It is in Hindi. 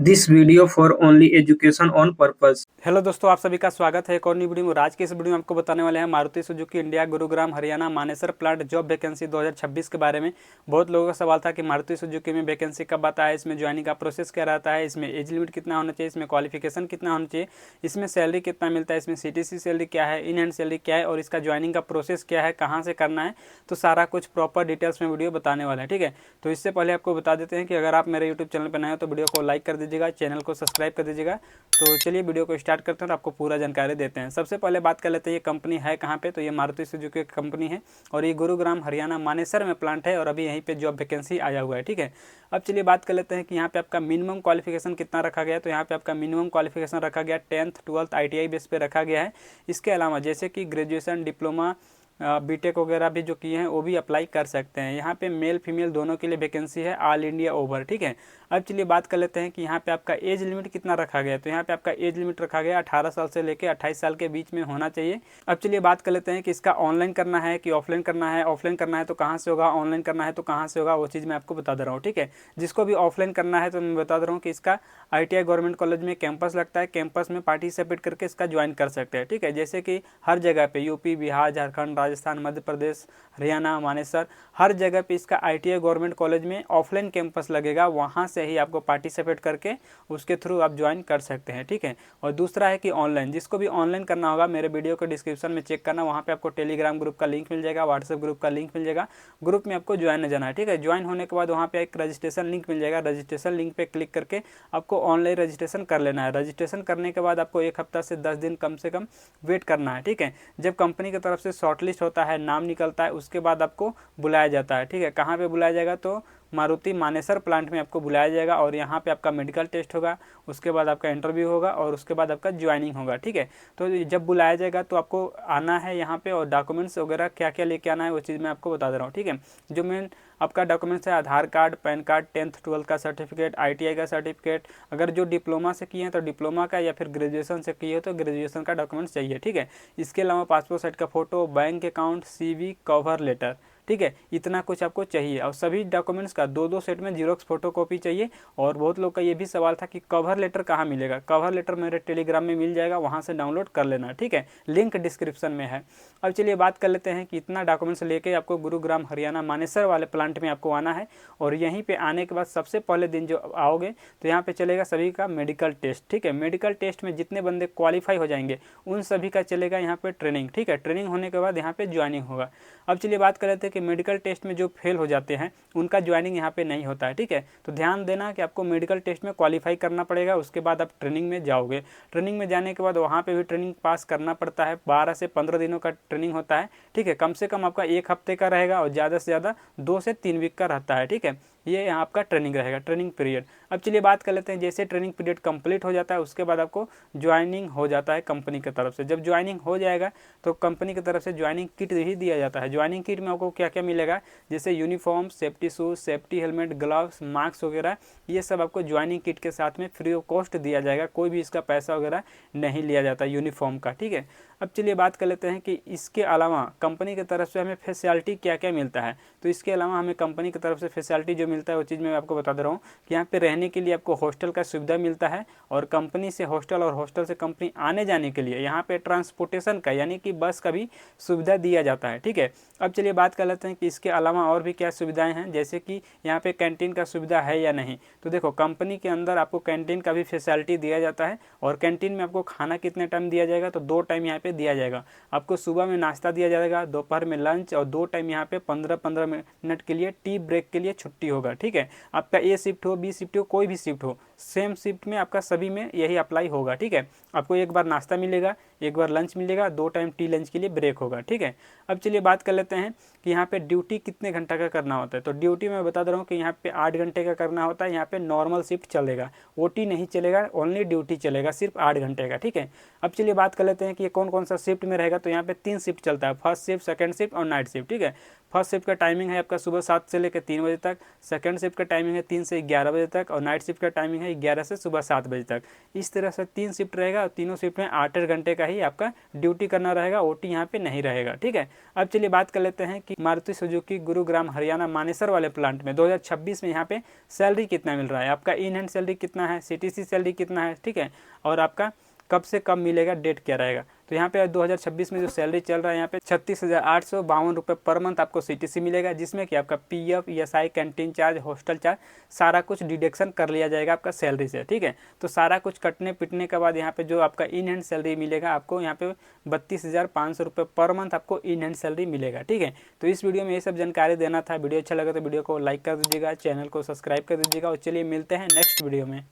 This video for only education on purpose। Hello दोस्तों, आप सभी का स्वागत है एक और नई वीडियो में। आज के इस वीडियो में आपको बताने वाले हैं Maruti Suzuki India Gurugram Haryana Manesar plant job vacancy 2026 के बारे में। बहुत लोगों का सवाल था कि मारुति सुजुकी में वैकेंसी कब आता है, इसमें ज्वाइनिंग का प्रोसेस क्या रहता है, इसमें एज लिमिट कितना होना चाहिए, इसमें क्वालिफिकेशन कितना होना चाहिए, इसमें सैलरी कितना मिलता है, इसमें CTC सैलरी क्या है, इन हैंड सैलरी क्या है और इसका ज्वाइनिंग का प्रोसेस क्या है, कहाँ से करना है। तो सारा कुछ प्रॉपर डिटेल्स में वीडियो बताने वाला है, ठीक है। तो इससे पहले आपको बता देते हैं कि अगर आप मेरे यूट्यूब चैनल पर नए हो तो वीडियो को लाइक कर दीजिएगा, चैनल को सब्सक्राइब कर दीजिएगा। तो चलिए वीडियो को स्टार्ट करते हैं और आपको पूरा जानकारी देते हैं। सबसे पहले बात कर लेते हैं ये कंपनी है कहाँ पे। तो ये मारुति सुजुकी की कंपनी है और ये गुरुग्राम हरियाणा मानेसर में प्लांट है और अभी यहीं पे जॉब वैकेंसी आया हुआ है, ठीक है। अब चलिए बात कर लेते हैं कि यहाँ पे आपका मिनिमम क्वालिफिकेशन कितना रखा गया है। तो यहाँ पे आपका मिनिमम क्वालिफिकेशन रखा गया 10th 12th ITI बेस पे रखा गया है। इसके अलावा जैसे कि ग्रेजुएशन, डिप्लोमा, बीटेक वगैरह भी जो किए हैं वो भी अप्लाई कर सकते हैं। यहाँ पे मेल फीमेल दोनों के लिए वैकेंसी है, ऑल इंडिया ओवर, ठीक है। अब चलिए बात कर लेते हैं कि यहाँ पे आपका एज लिमिट कितना रखा गया है। तो यहाँ पे आपका एज लिमिट रखा गया 18 साल से लेकर 28 साल के बीच में होना चाहिए। अब चलिए बात कर लेते हैं कि इसका ऑनलाइन करना है कि ऑफलाइन करना है। ऑफलाइन करना है तो कहाँ से होगा, ऑनलाइन करना है तो कहाँ से होगा, वो चीज़ मैं आपको बता दे रहा हूँ, ठीक है। जिसको भी ऑफलाइन करना है तो मैं बता दे रहा हूँ कि इसका ITI गवर्नमेंट कॉलेज में कैंपस लगता है, कैंपस में पार्टिसिपेट करके इसका ज्वाइन कर सकते हैं, ठीक है। जैसे कि हर जगह पे यूपी, बिहार, झारखंड, राजस्थान, मध्य प्रदेश, हरियाणा, मानेसर, हर जगह पे इसका ITI गवर्नमेंट कॉलेज में ऑफलाइन कैंपस लगेगा। वहाँ से ही आपको पार्टिसिपेट करके उसके थ्रू आप ज्वाइन कर सकते हैं, ठीक है। और दूसरा है कि ऑनलाइन, जिसको भी ऑनलाइन करना होगा मेरे वीडियो को डिस्क्रिप्शन में चेक करना, वहाँ पे आपको टेलीग्राम ग्रुप का लिंक मिल जाएगा, व्हाट्सएप ग्रुप का लिंक मिल जाएगा। ग्रुप में आपको ज्वाइन जाना है, ठीक है। ज्वाइन होने के बाद वहाँ पे एक रजिस्ट्रेशन लिंक मिल जाएगा। रजिस्ट्रेशन लिंक पे क्लिक करके आपको ऑनलाइन रजिस्ट्रेशन कर लेना है। रजिस्ट्रेशन करने के बाद आपको 1 हफ्ता से 10 दिन कम से कम वेट करना है, ठीक है। जब कंपनी की तरफ से शॉर्टलिस्ट होता है, नाम निकलता है, उसके बाद आपको बुलाया जाता है, ठीक है। कहाँ पे बुलाया जाएगा, तो मारुति मानेसर प्लांट में आपको बुलाया जाएगा और यहाँ पे आपका मेडिकल टेस्ट होगा, उसके बाद आपका इंटरव्यू होगा और उसके बाद आपका ज्वाइनिंग होगा, ठीक है। तो जब बुलाया जाएगा तो आपको आना है यहाँ पे और डॉक्यूमेंट्स वगैरह क्या क्या लेके आना है वो चीज़ मैं आपको बता दे रहा हूँ, ठीक है। जो मेन आपका डॉक्यूमेंट्स है, आधार card, pan card, 10th 12th का सर्टिफिकेट, ITI का सर्टिफिकेट, अगर जो डिप्लोमा से किए हैं तो डिप्लोमा का, या फिर ग्रेजुएशन से किए हो तो ग्रेजुएशन का डॉक्यूमेंट्स चाहिए, ठीक है। इसके अलावा पासपोर्ट साइज का photo, bank account, CV, cover letter, ठीक है। इतना कुछ आपको चाहिए और सभी डॉक्यूमेंट्स का 2-2 सेट में जीरोक्स फोटो कॉपी चाहिए। और बहुत लोग का ये भी सवाल था कि कवर लेटर कहाँ मिलेगा। कवर लेटर मेरे टेलीग्राम में मिल जाएगा, वहाँ से डाउनलोड कर लेना, ठीक है। लिंक डिस्क्रिप्शन में है। अब चलिए बात कर लेते हैं कि इतना डॉक्यूमेंट्स लेके आपको गुरुग्राम हरियाणा मानेसर वाले प्लांट में आपको आना है। और यहीं पे आने के बाद सबसे पहले दिन जो आओगे तो यहाँ पे चलेगा सभी का मेडिकल टेस्ट, ठीक है। मेडिकल टेस्ट में जितने बंदे क्वालिफाई हो जाएंगे उन सभी का चलेगा यहाँ पे ट्रेनिंग, ठीक है। ट्रेनिंग होने के बाद यहाँ पे ज्वाइनिंग होगा। अब चलिए बात कर लेते हैं कि मेडिकल टेस्ट में जो फेल हो जाते हैं उनका ज्वाइनिंग यहाँ पे नहीं होता है, ठीक है। तो ध्यान देना कि आपको मेडिकल टेस्ट में क्वालिफाई करना पड़ेगा, उसके बाद आप ट्रेनिंग में जाओगे। ट्रेनिंग में जाने के बाद वहाँ पे भी ट्रेनिंग पास करना पड़ता है। 12 से 15 दिनों का ट्रेनिंग होता है, ठीक है। कम से कम आपका 1 हफ्ते का रहेगा और ज़्यादा से ज़्यादा 2 से 3 वीक का रहता है, ठीक है। ये यहाँ आपका ट्रेनिंग रहेगा, ट्रेनिंग पीरियड। अब चलिए बात कर लेते हैं, जैसे ट्रेनिंग पीरियड कंप्लीट हो जाता है उसके बाद आपको ज्वाइनिंग हो जाता है कंपनी की तरफ से। जब ज्वाइनिंग हो जाएगा तो कंपनी की तरफ से ज्वाइनिंग किट ही दिया जाता है। ज्वाइनिंग किट में आपको क्या क्या मिलेगा, जैसे uniform, safety shoes, safety helmet, gloves, mask वगैरह, ये सब आपको ज्वाइनिंग किट के साथ में फ्री ऑफ कॉस्ट दिया जाएगा। कोई भी इसका पैसा वगैरह नहीं लिया जाता यूनिफॉर्म का, ठीक है। अब चलिए बात कर लेते हैं कि इसके अलावा कंपनी की तरफ से हमें फैसिलिटी क्या क्या मिलता है। तो इसके अलावा हमें कंपनी की तरफ से फैसिलिटी जो मिलता है वो चीज़ मैं आपको बता दे रहा हूँ कि यहाँ पे रहने के लिए आपको हॉस्टल का सुविधा मिलता है और कंपनी से हॉस्टल और हॉस्टल से कंपनी आने जाने के लिए यहाँ पे ट्रांसपोर्टेशन का यानी कि बस का भी सुविधा दिया जाता है, ठीक है। अब चलिए बात कर लेते हैं कि इसके अलावा और भी क्या सुविधाएं हैं, जैसे कि यहाँ पे कैंटीन का सुविधा है या नहीं। तो देखो कंपनी के अंदर आपको कैंटीन का भी फैसिलिटी दिया जाता है और कैंटीन में आपको खाना कितने टाइम दिया जाएगा, तो 2 टाइम यहाँ पे दिया जाएगा। आपको सुबह में नाश्ता दिया जाएगा, दोपहर में लंच और 2 टाइम यहाँ पे 15-15 मिनट के लिए टी ब्रेक के लिए छुट्टी होगा, ठीक है। आपका A शिफ्ट हो, B शिफ्ट हो, कोई भी शिफ्ट हो, सेम शिफ्ट में आपका सभी में यही अप्लाई होगा, ठीक है। आपको एक बार नाश्ता मिलेगा, एक बार लंच मिलेगा, 2 टाइम टी लंच के लिए ब्रेक होगा, ठीक है। अब चलिए बात कर लेते हैं कि यहाँ पे ड्यूटी कितने घंटा का करना होता है। तो ड्यूटी मैं बता दे रहा हूँ कि यहाँ पे 8 घंटे का करना होता है। यहाँ पे नॉर्मल शिफ्ट चलेगा, OT नहीं चलेगा, ओनली ड्यूटी चलेगा सिर्फ 8 घंटे का, ठीक है। अब चलिए बात कर लेते हैं कि ये कौन कौन सा शिफ्ट में रहेगा। तो यहाँ पे 3 शिफ्ट चलता है, फर्स्ट शिफ्ट, सेकंड शिफ्ट और नाइट शिफ्ट, ठीक है। फर्स्ट शिफ्ट का टाइमिंग है आपका सुबह 7 से लेकर 3 बजे तक, सेकंड शिफ्ट का टाइमिंग है 3 से 11 बजे तक और नाइट शिफ्ट का टाइमिंग है है 11 से सुबह 7 बजे तक। इस तरह से 3 शिफ्ट रहेगा और तीनों शिफ्ट में 8-8 घंटे का ही आपका ड्यूटी करना रहेगा, ओटी यहाँ पे नहीं रहेगा। ठीक है, अब चलिए बात कर लेते हैं कि मारुति सुजुकी गुरुग्राम हरियाणा मानेसर वाले प्लांट में 2026 में यहाँ पे सैलरी कितना मिल रहा है, आपका इन हैंड सैलरी कितना है, सीटीसी सैलरी कितना है, ठीक है, और आपका कब से कब मिलेगा, डेट क्या रहेगा। तो यहाँ पे 2026 में जो सैलरी चल रहा है यहाँ पे 36,852 रुपये पर मंथ आपको सीटीसी मिलेगा, जिसमें कि आपका PF, ESI, canteen charge, hostel charge सारा कुछ डिडक्शन कर लिया जाएगा आपका सैलरी से। ठीक है, तो सारा कुछ कटने पिटने के बाद यहाँ पे जो आपका इन हैंड सैलरी मिलेगा आपको यहाँ पे 32,500 रुपये पर मंथ आपको इन हैंड सैलरी मिलेगा। ठीक है, तो इस वीडियो में ये सब जानकारी देना था। वीडियो अच्छा लगा तो वीडियो को लाइक कर दीजिएगा, चैनल को सब्सक्राइब कर दीजिएगा और चलिए मिलते हैं नेक्स्ट वीडियो में।